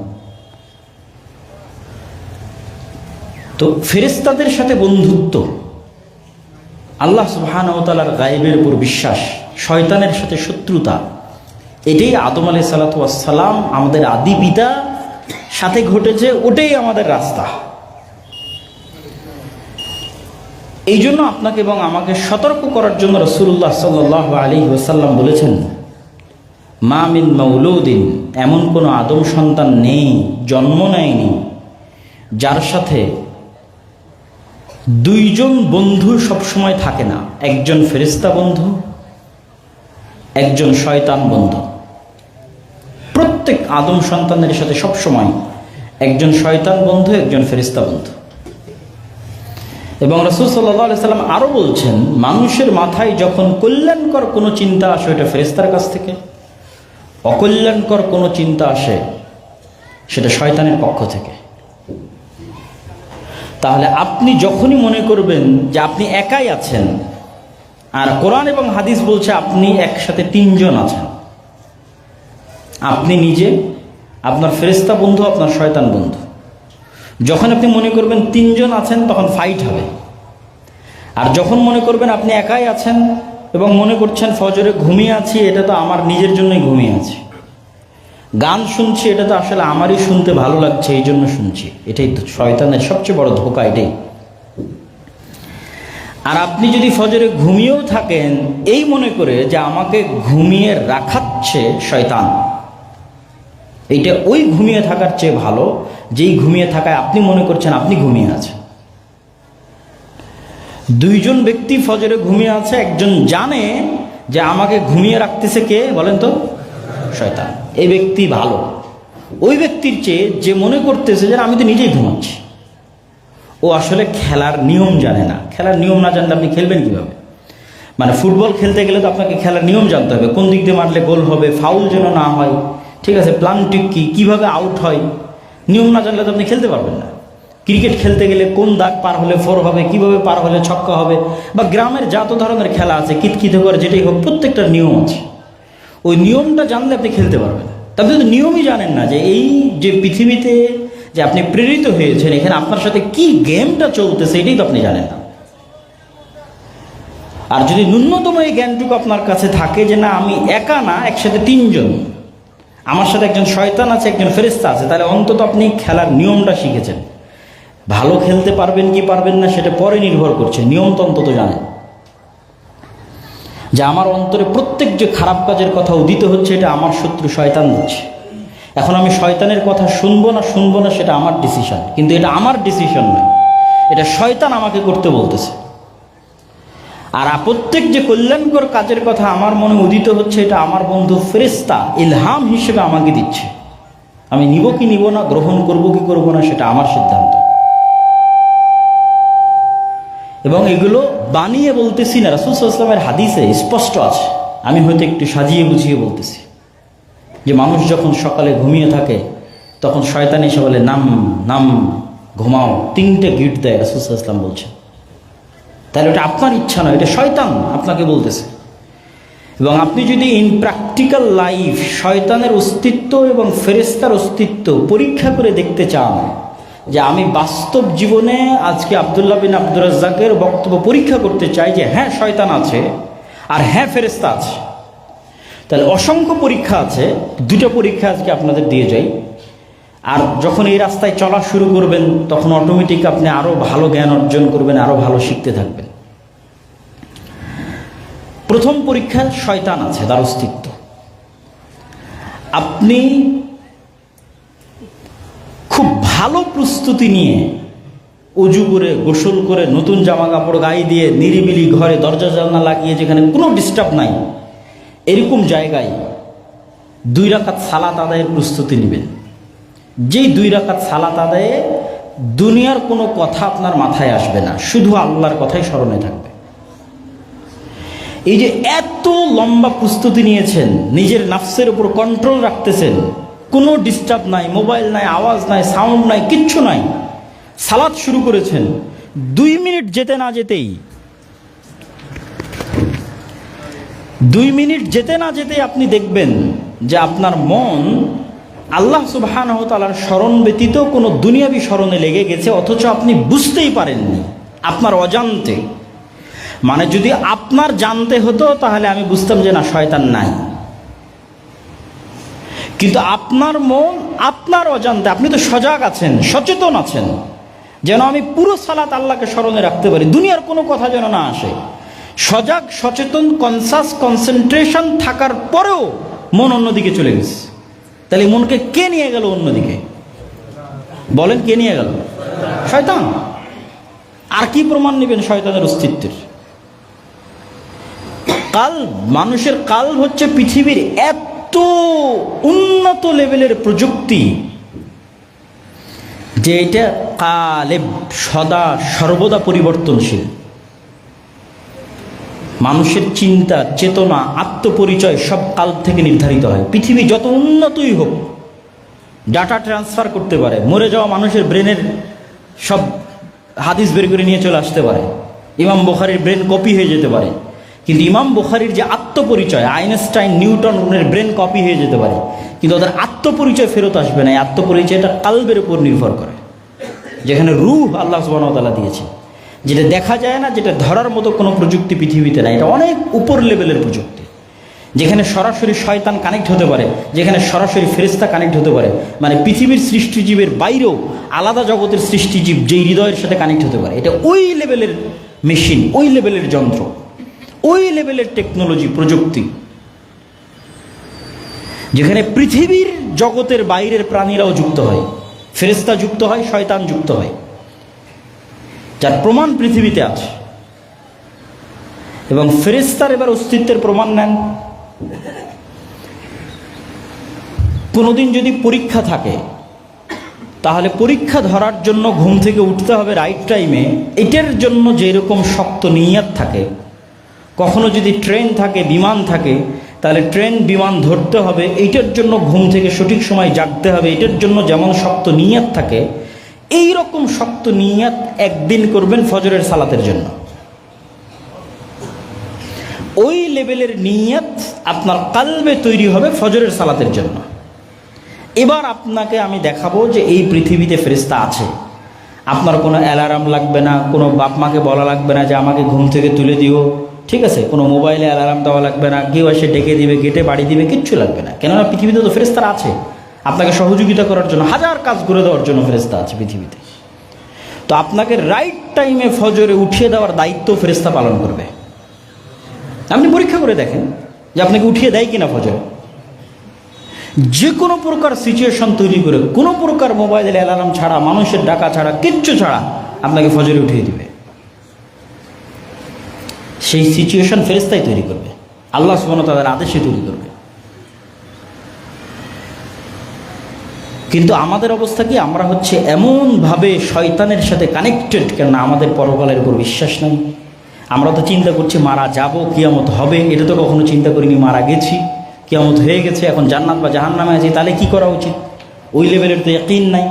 তো ফেরেশতাদের সাথে বন্ধুত্ব, আল্লাহ সুবহানাহু ওয়া তাআলার গায়বের উপর বিশ্বাস, শয়তানের সাথে শত্রুতা, এটাই আদম আলাইহিস সালাতু ওয়াস সালাম আমাদের আদি পিতা সাথে ঘটেছে, ওটাই আমাদের রাস্তা। এই জন্য আপনাকে এবং আমাকে সতর্ক করার জন্য রাসূলুল্লাহ সাল্লাল্লাহু আলাইহি ওয়াসাল্লাম বলেছেন, মা মিন মাউলুদিন, এমন কোনো আদম সন্তান নেই, জন্ম নেয়নি, যার সাথে দুইজন বন্ধু সবসময় থাকে না, একজন ফেরেশতা বন্ধু, একজন শয়তান বন্ধু। প্রত্যেক আদম সন্তানের সাথে সবসময় একজন শয়তান বন্ধু, একজন ফেরেশতা বন্ধু। এবং রাসূল সাল্লাল্লাহু আলাইহি সাল্লাম আরো বলছেন, মানুষের মাথায় যখন কল্যাণকর কোনো চিন্তা আসে ওটা ফেরেশতার কাছ থেকে, অকল্যাণকর কোনো চিন্তা আসে সেটা শয়তানের পক্ষ থেকে। তাহলে আপনি যখনই মনে করবেন যে আপনি একাই আছেন, আর কোরআন এবং হাদিস বলছে আপনি একসাথে তিনজন আছেন, আপনি নিজে, আপনার ফেরেশতা বন্ধু, আপনার শয়তান বন্ধু, যখন আপনি মনে করবেন তিনজন আছেন তখন ফাইট হবে। আর যখন মনে করবেন আপনি একাই আছেন এবং মনে করছেন ফজরে ঘুমিয়ে আছি, এটা তো আমার নিজের জন্যই ঘুমিয়ে আছি, গান শুনছি, এটা তো আসলে আমারই শুনতে ভালো লাগছে এই জন্য শুনছি, এটাই তো শয়তানের সবচেয়ে বড় ধোঁকা এটাই। আর আপনি যদি ফজরে ঘুমিয়েও থাকেন এই মনে করে যে আমাকে ঘুমিয়ে রাখাচ্ছে শয়তান, এইটা ওই ঘুমিয়ে থাকার চেয়ে ভালো যেই ঘুমিয়ে থাকায় আপনি মনে করছেন আপনি ঘুমিয়ে আছেন। দুইজন ব্যক্তি ফজরে ঘুমিয়ে আছে, একজন জানে যে আমাকে ঘুমিয়ে রাখতেছে কে বলেন তো? শয়তান। এই ব্যক্তি ভালো ওই ব্যক্তির চেয়ে যে মনে করতেছে যে আমি তো নিজেই ঘুমাচ্ছি। ও আসলে খেলার নিয়ম জানে না। খেলার নিয়ম না জানলে আপনি খেলবেন কিভাবে? মানে ফুটবল খেলতে গেলে তো আপনাকে খেলার নিয়ম জানতে হবে, কোন দিক দিয়ে মারলে গোল হবে, ফাউল যেন না হয়, ঠিক আছে, প্ল্যানটিক কি, কীভাবে আউট হয়, নিয়ম না জানলে তো আপনি খেলতে পারবেন না। ক্রিকেট খেলতে গেলে কোন দাগ পার হলে ফোর হবে, কিভাবে পার হলে ছক্কা হবে, বা গ্রামের যত ধরনের খেলা আছে কিতকিত করে যেটাই হোক, প্রত্যেকটার নিয়ম আছে। ওই নিয়মটা জানলে আপনি খেলতে পারবেন। তবে যদি নিয়মই জানেন না যে এই যে পৃথিবীতে যে আপনি প্রেরিত হয়েছেন, এখানে আপনার সাথে কি গেমটা চলতেছে এটাই তো আপনি জানেন না। আর যদি ন্যূনতম এই জ্ঞানটুকু আপনার কাছে থাকে যে না আমি একা না, একসাথে তিনজন, আমার সাথে একজন শয়তান আছে, একজন ফেরেশতা আছে, তাহলে অন্তত আপনি খেলার নিয়মটা শিখেছেন। ভালো খেলতে পারবেন কি পারবেন না সেটা পরে নির্ভর করছে, নিয়ম তো অন্তত জানেন যে আমার অন্তরে প্রত্যেক যে খারাপ কাজের কথা উদিত হচ্ছে এটা আমার শত্রু শয়তান দিচ্ছে। এখন আমি শয়তানের কথা শুনবো না সেটা আমার ডিসিশন, কিন্তু এটা আমার ডিসিশন নয়, এটা শয়তান আমাকে করতে বলতেছে। আর প্রত্যেক যে কল্যাণকর কাজের কথা আমার মনে উদিত হচ্ছে এটা আমার বন্ধু ফেরেশতা ইলহাম হিসেবে আমাকে দিচ্ছে। আমি নিব কি নিব না, গ্রহণ করব কি করব না সেটা আমার সিদ্ধান্ত। এবং এগুলো বানিয়ে বলতেছি না, রাসূল সাল্লাল্লাহু আলাইহি ওয়াসাল্লামের হাদিসে স্পষ্ট আছে। আমি হয়তো একটু সাজিয়ে বুঝিয়ে বলতেছি যে মানুষ যখন সকালে ঘুমিয়ে থাকে তখন শয়তান এসে বলে নাম নাম, ঘুমাও, 3টে গিট দেয়, রাসূল সাল্লাল্লাহু আলাইহি ওয়াসাল্লাম বলছেন। তাহলে ওটা আপনার ইচ্ছা নয়, এটা শয়তান আপনাকে বলতেছে। এবং আপনি যদি ইন প্র্যাকটিক্যাল লাইফ শয়তানের অস্তিত্ব এবং ফেরেশতার অস্তিত্ব পরীক্ষা করে দেখতে চান, যে আমি বাস্তব জীবনে আজকে আব্দুল্লাহ বিন আব্দুর রাজ্জাকের বক্তব্য পরীক্ষা করতে চাই যে হ্যাঁ শয়তান আছে আর হ্যাঁ ফেরেশতা আছে, তাহলে অসংখ্য পরীক্ষা আছে। 2টা পরীক্ষা আজকে আপনাদের দিয়ে যাই। আর যখন এই রাস্তায় চলা শুরু করবেন তখন অটোমেটিক আপনি আরও ভালো জ্ঞান অর্জন করবেন, আরও ভালো শিখতে থাকবেন। প্রথম পরীক্ষা শয়তান আছে, তার অস্তিত্ব। আপনি খুব ভালো প্রস্তুতি নিয়ে অজু করে, গোসল করে, নতুন জামা কাপড় গায়ে দিয়ে, নিরিবিলি ঘরে দরজা জানলা লাগিয়ে, যেখানে কোনো ডিস্টার্ব নাই, এরকম জায়গায় 2 রাকাত সালাত আদায়ের প্রস্তুতি নেবেন। যেই 2 রাকাত সালাত আদায়ে দুনিয়ার কোনো কথা আপনার মাথায় আসবে না, শুধু আল্লাহর কথাই স্মরণে থাকবে। এই যে এত লম্বা প্রস্তুতি নিয়েছেন, নিজের নাফসের উপর কন্ট্রোল রাখতেছেন, কোনো ডিস্টার্ব নাই, মোবাইল নাই, আওয়াজ নাই, সাউন্ড নাই, কিচ্ছু নাই, সালাত শুরু করেছেন, 2 মিনিট যেতে না যেতেই 2 মিনিট যেতে না যেতেই আপনি দেখবেন যে আপনার মন আল্লাহ সুবহানাহু ওয়া তাআলার স্মরণ ব্যতীত কোনো দুনিয়াবি স্মরণে লেগে গেছে, অথচ আপনি বুঝতেই পারেননি, আপনার অজান্তে। মানে যদি আপনার জানতে হতো তাহলে আমি বুঝতাম যে না শয়তান নাই, কিন্তু আপনার মন আপনার অজান্তে, আপনি তো সজাগ আছেন, সচেতন আছেন, যেন আমি পুরো সালাত আল্লাহকে স্মরণে রাখতে পারি, দুনিয়ার কোনো কথা যেন না আসে। সজাগ, সচেতন, কনসাস, কনসেন্ট্রেশন থাকার পরেও মন অন্যদিকে চলে গেছে। তাহলে মনকে কে নিয়ে গেল অন্যদিকে? বলেন কে নিয়ে গেল? শয়তান। আর কি প্রমাণ নেবেন শয়তানের অস্তিত্বের? কাল, মানুষের কাল হচ্ছে পৃথিবীর এত উন্নত লেভেলের প্রযুক্তি যে এটা কালে সদা সর্বদা পরিবর্তনশীল। মানুষের চিন্তা, চেতনা, আত্মপরিচয় সব কাল থেকে নির্ধারিত হয়। পৃথিবী যত উন্নতই হোক, ডাটা ট্রান্সফার করতে পারে, মরে যাওয়া মানুষের ব্রেনের সব হাদিস বের করে নিয়ে চলে আসতে পারে, ইমাম বুখারীর ব্রেন কপি হয়ে যেতে পারে, কিন্তু ইমাম বুখারীর যে আত্মপরিচয়, আইনস্টাইন, নিউটন, ওদের ব্রেন কপি হয়ে যেতে পারে, কিন্তু ওদের আত্মপরিচয় ফেরত আসবে না। এই আত্মপরিচয়টা কালবের উপর নির্ভর করে, যেখানে রূহ আল্লাহ সুবহানাহু ওয়া তাআলা দিয়েছে, যেটা দেখা যায় না, যেটা ধরার মতো কোনো প্রযুক্তি পৃথিবীতে নাই। এটা অনেক উপর লেভেলের প্রযুক্তি, যেখানে সরাসরি শয়তান কানেক্ট হতে পারে, যেখানে সরাসরি ফেরেশতা কানেক্ট হতে পারে। মানে পৃথিবীর সৃষ্টিজীবের বাইরেও আলাদা জগতের সৃষ্টিজীব যেই হৃদয়ের সাথে কানেক্ট হতে পারে। এটা ওই লেভেলের মেশিন, ওই লেভেলের যন্ত্র, ওই লেভেলের টেকনোলজি, প্রযুক্তি, যেখানে পৃথিবীর জগতের বাইরের প্রাণীরাও যুক্ত হয়, ফেরেশতা যুক্ত হয়, শয়তান যুক্ত হয়, যার প্রমাণ পৃথিবীতে আছে। এবং ফেরেশতার এবার অস্তিত্বের প্রমাণ নেন। কোনোদিন যদি পরীক্ষা থাকে, তাহলে পরীক্ষা ধরার জন্য ঘুম থেকে উঠতে হবে রাইট টাইমে, এটার জন্য যেরকম শক্ত নিয়ত থাকে। কখনো যদি ট্রেন থাকে, বিমান থাকে, তাহলে ট্রেন বিমান ধরতে হবে, এইটার জন্য ঘুম থেকে সঠিক সময় জাগতে হবে, এটার জন্য যেমন শক্ত নিয়ত থাকে, এই রকম শক্ত নিয়ত একদিন করবেন ফজরের সালাতের জন্য। ওই লেভেলের নিয়ত আপনার কালবে তৈরি হবে ফজরের সালাতের জন্য। এবার আপনাকে আমি দেখাবো যে এই পৃথিবীতে ফেরেশতা আছে। আপনার কোনো অ্যালার্ম লাগবে না, কোনো বাপ মাকে বলা লাগবে না যে আমাকে ঘুম থেকে তুলে দিও, ঠিক আছে? কোনো মোবাইলে অ্যালার্ম দেওয়া লাগবে না, কেউ এসে ডেকে দিবে, গেটে বাড়ি দিবে, কিচ্ছু লাগবে না। কেননা পৃথিবীতে তো ফেরেশতারা আছে আপনাকে সহযোগিতা করার জন্য, হাজার কাজ করে দেওয়ার জন্য ফেরেশতা আছে পৃথিবীতে। তো আপনাকে রাইট টাইমে ফজরে উঠিয়ে দেওয়ার দায়িত্ব ফেরেশতা পালন করবে। আপনি পরীক্ষা করে দেখেন যে আপনাকে উঠিয়ে দেয় কিনা ফজরে। যে কোনো প্রকার সিচুয়েশন তৈরি করে, কোনো প্রকার মোবাইলের অ্যালার্ম ছাড়া, মানুষের ডাকা ছাড়া, কিচ্ছু ছাড়া আপনাকে ফজরে উঠিয়ে দিবে। সেই সিচুয়েশন ফেরেশতাই তৈরি করবে, আল্লাহ সুবহানাহু ওয়া তাআলার আদেশে তৈরি করবে। কিন্তু আমাদের অবস্থা কি? আমরা হচ্ছে এমনভাবে শয়তানের সাথে কানেক্টেড, কেননা আমাদের পরকালের উপর বিশ্বাস নেই। আমরা তো চিন্তা করছি মারা যাব, কিয়ামত হবে, এটা তো কখনো চিন্তা করিনি। মারা গেছি, কিয়ামত হয়ে গেছে, এখন জান্নাত বা জাহান্নামে আছি, তাহলে কি করা উচিত? ওই লেভেলের তো ইয়াকিন নাই,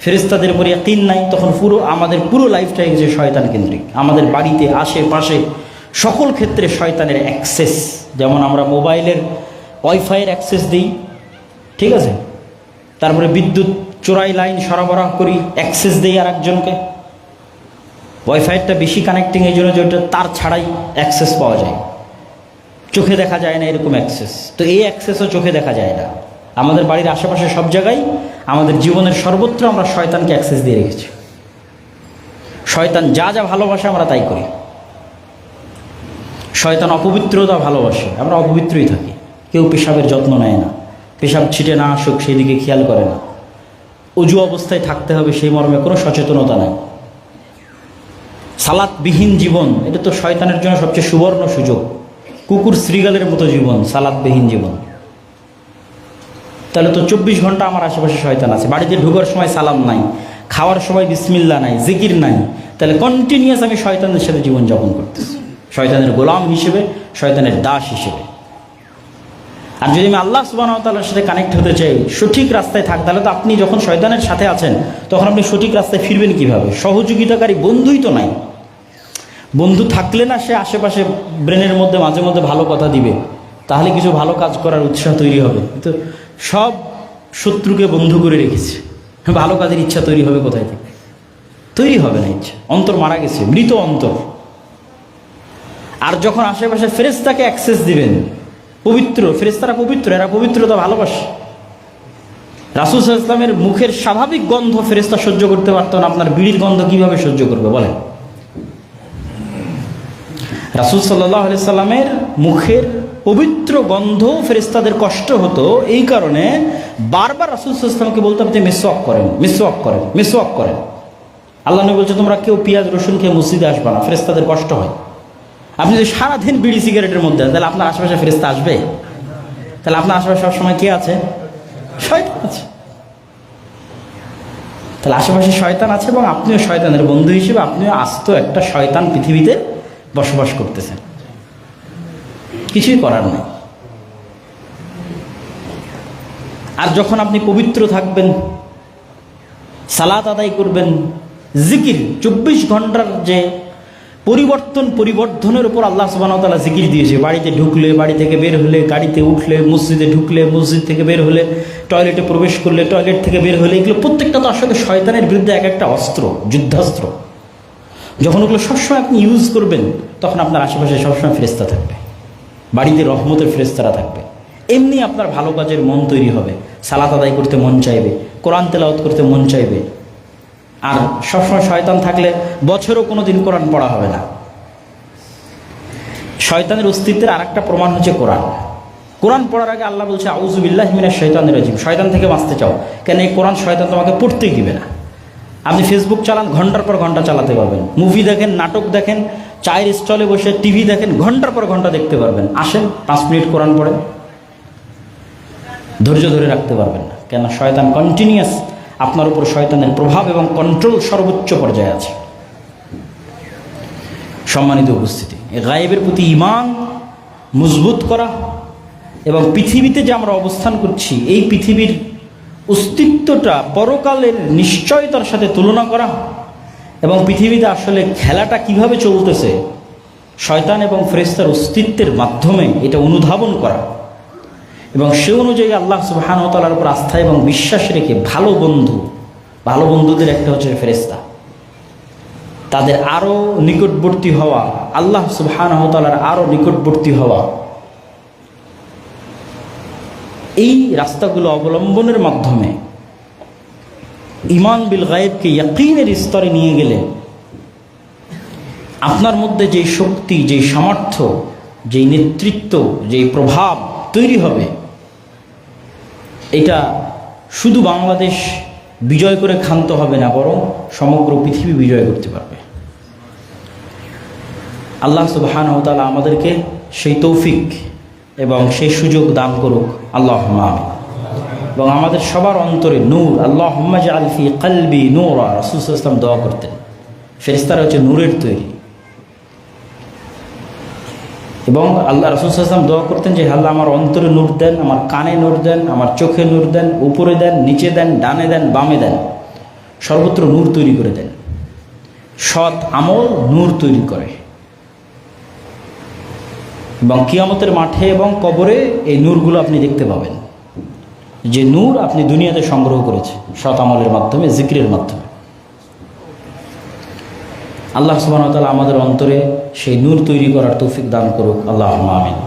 ফেরেশতাদের উপর ইয়াকিন নাই। তখন আমাদের পুরো লাইফটাই যে শয়তান কেন্দ্রিক। আমাদের বাড়িতে, আশেপাশে, সকল ক্ষেত্রে শয়তানের অ্যাক্সেস। যেমন আমরা মোবাইলের ওয়াইফাইয়ের অ্যাক্সেস দিই, ঠিক আছে? তারপরে বিদ্যুৎ চোরাই লাইন সরবরাহ করি, অ্যাক্সেস দিই আর একজনকে। ওয়াইফাইটা বেশি কানেক্টিং এই জন্য যে ওটা তার ছাড়াই অ্যাক্সেস পাওয়া যায়, চোখে দেখা যায় না এরকম অ্যাক্সেস। তো এই অ্যাক্সেসও চোখে দেখা যায় না। আমাদের বাড়ির আশেপাশে সব জায়গায়, আমাদের জীবনের সর্বত্র আমরা শয়তানকে অ্যাক্সেস দিয়ে রেখেছি। শয়তান যা যা ভালোবাসে আমরা তাই করি। শয়তান অপবিত্রতা ভালোবাসে, আমরা অপবিত্রই থাকি। কেউ পেশাবের যত্ন নেয় না, পেশাব ছিটে না আসুক সেই দিকে খেয়াল করে না। অজু অবস্থায় থাকতে হবে সেই মর্মে কোনো সচেতনতা নাই। সালাতবিহীন জীবন, এটা তো শয়তানের জন্য সবচেয়ে সুবর্ণ সুযোগ। কুকুর শ্রীগালের মতো জীবন, সালাতবিহীন জীবন। তাহলে তো 24 ঘন্টা আমার আশেপাশে শয়তান আছে। বাড়িতে ঢোকার সময় সালাম নাই, খাওয়ার সময় বিসমিল্লাহ নাই, জিকির নাই, তাহলে কন্টিনিউয়াস আমি শয়তানের সাথে জীবনযাপন করতেছি, শয়তানের গোলাম হিসেবে, শয়তানের দাস হিসেবে। আর যদি আমি আল্লাহ সুবহানাহু ওয়া তাআলার সাথে কানেক্ট হতে চাই, সঠিক রাস্তায় থাক, তাহলে তো আপনি যখন শয়তানের সাথে আছেন তখন আপনি সঠিক রাস্তায় ফিরবেন কিভাবে? সহযোগিতাকারী বন্ধুই তো নাই। বন্ধু থাকলে না সে আশেপাশে ব্রেনের মধ্যে মাঝে মধ্যে ভালো কথা দিবে, তাহলে কিছু ভালো কাজ করার উৎসাহ তৈরি হবে। তো সব শত্রুকে বন্ধু করে রেখেছে, ভালো কাজের ইচ্ছা তৈরি হবে কোথায় থেকে? তৈরি হবে না ইচ্ছা, অন্তর মারা গেছে, মৃত অন্তর। আর যখন আশেপাশে ফেরেশতাকে অ্যাক্সেস দিবেন, পবিত্র ফেরেশতারা পবিত্র, এরা পবিত্রতা ভালোবাসে। রাসূল সাল্লাল্লাহু আলাইহি ওয়াসাল্লামের মুখের স্বাভাবিক গন্ধ ফেরেশতা সহ্য করতে পারতো না, আপনার বিড়ির গন্ধ কিভাবে সহ্য করবে বলেন? রাসূল সাল্লাল্লাহু আলাইহি সাল্লামের মুখের পবিত্র গন্ধ ফেরেশতাদের কষ্ট হতো, এই কারণে বারবার রাসূল সাল্লাল্লাহু আলাইহি সাল্লামকে বলতাম যে মিসওয়াক করেন, মিসওয়াক করেন, মিসওয়াক করেন। আল্লাহ নবী বলছে তোমরা কেউ পেঁয়াজ রসুন খেয়ে মসজিদে আসবে না, ফেরেশতাদের কষ্ট হয়। আপনি যদি সারাদিন বিড়ি সিগারেটের মধ্যে আছেন, তাহলে আপনার আশেপাশে ফেরেশতা আসবে? তাহলে আপনার আশেপাশে সবসময় কে আছে? শয়তান আছে। তাহলে আশেপাশে শয়তান আছে এবং আপনিও শয়তানের বন্ধু হিসেবে আপনিও আস্ত একটা শয়তান পৃথিবীতে বসবাস করতেছেন, কিছুই করার নেই। আর যখন আপনি পবিত্র থাকবেন, সালাত আদায় করবেন, জিকির 24 ঘন্টার যে পরিবর্ধনের উপর আল্লাহ সুবহানাহু ওয়া তাআলা জিকির দিয়েছে। বাড়িতে ঢুকলে, বাড়ি থেকে বের হলে, গাড়িতে উঠলে, মসজিদে ঢুকলে, মসজিদ থেকে বের হলে, টয়লেটে প্রবেশ করলে, টয়লেট থেকে বের হলে, এগুলো প্রত্যেকটা তো আসলে শয়তানের বিরুদ্ধে এক একটা অস্ত্র, যুদ্ধাস্ত্র। যখন ওগুলো সবসময় আপনি ইউজ করবেন, তখন আপনার আশেপাশে সবসময় ফেরেশতা থাকবে, বাড়িতে রহমতের ফেরেশতারা থাকবে। এমনি আপনার ভালো কাজের মন তৈরি হবে, সালাত আদায় করতে মন চাইবে, কোরআন তেলাওয়াত করতে মন চাইবে। আর সবসময় শয়তান থাকলে বছরও কোনো দিন কোরআন পড়া হবে না। শয়তানের অস্তিত্বের আর একটা প্রমাণ হচ্ছে কোরআন। কোরআন পড়ার আগে আল্লাহ বলছে আউযু বিল্লাহি মিনাশ শাইতানির রাজিম। শয়তান থেকে বাঁচতে চাও কেন? এই কোরআন শয়তান তোমাকে পড়তেই দিবে না। আপনি ফেসবুক চালান, ঘন্টার পর ঘন্টা চালাতে পারবেন। মুভি দেখেন, নাটক দেখেন, চায়ের স্টলে বসে টিভি দেখেন, ঘন্টার পর ঘন্টা দেখতে পারবেন। আসেন 5 মিনিট কোরআন পড়েন, ধৈর্য ধরে রাখতে পারবেন না। কেন? শয়তান কন্টিনিউয়াস, আপনার উপর শয়তানের প্রভাব এবং কন্ট্রোল সর্বোচ্চ পর্যায়ে আছে। সম্মানিত উপস্থিতি, গায়েবের প্রতি ঈমান মজবুত করা এবং পৃথিবীতে যে আমরা অবস্থান করছি, এই পৃথিবীর অস্তিত্বটা পরকালের নিশ্চয়তার সাথে তুলনা করা এবং পৃথিবীতে আসলে খেলাটা কিভাবে চলতেছে শয়তান এবং ফেরেশতার অস্তিত্বের মাধ্যমে এটা অনুধাবন করা এবং সে অনুযায়ী আল্লাহ সুবহানাহু ওয়া তাআলার উপর আস্থা এবং বিশ্বাস রেখে ভালো বন্ধুদের একটা হচ্ছে ফেরেশতা, তাদের আরও নিকটবর্তী হওয়া, আল্লাহ সুবহানাহু ওয়া তাআলার আরও নিকটবর্তী হওয়া, এই রাস্তাগুলো অবলম্বনের মাধ্যমে ঈমান বিল গায়েবকে ইয়াকিনের স্তরে নিয়ে গেলে আপনার মধ্যে যেই শক্তি, যেই সামর্থ্য, যেই নেতৃত্ব, যেই প্রভাব তৈরি হবে, এটা শুধু বাংলাদেশ বিজয় করে ক্ষান্ত হবে না, বরং সমগ্র পৃথিবী বিজয় করতে পারবে। আল্লাহ সুবহানাহু ওয়া তাআলা আমাদেরকে সেই তৌফিক এবং সেই সুযোগ দান করুক, আল্লাহুম্মা আমিন। এবং আমাদের সবার অন্তরে নূর, আল্লাহুম্মা জাআল ফি কলবি নূরা, রাসূল সাল্লাল্লাহু আলাইহি ওয়াসাল্লাম দোয়া করতেন। ফেরেশতারা হচ্ছে নূরের তৈরি এবং আল্লাহ রাসূল সাল্লাল্লাহু আলাইহি ওয়াসাল্লাম দোয়া করতেন যে আল্লাহ আমার অন্তরে নূর দেন, আমার কানে নূর দেন, আমার চোখে নূর দেন, উপরে দেন, নিচে দেন, ডানে দেন, বামে দেন, সর্বত্র নূর তৈরি করে দেন। সৎ আমল নূর তৈরি করে এবং কিয়ামতের মাঠে এবং কবরে এই নূরগুলো আপনি দেখতে পাবেন, যে নূর আপনি দুনিয়াতে সংগ্রহ করেছেন সৎ আমলের মাধ্যমে, জিকিরের মাধ্যমে। আল্লাহ সুবহানাহু ওয়া তাআলা আমাদের অন্তরে সেই নূর তৈরি করার তৌফিক দান করুক, আল্লাহুম্মা আমিন।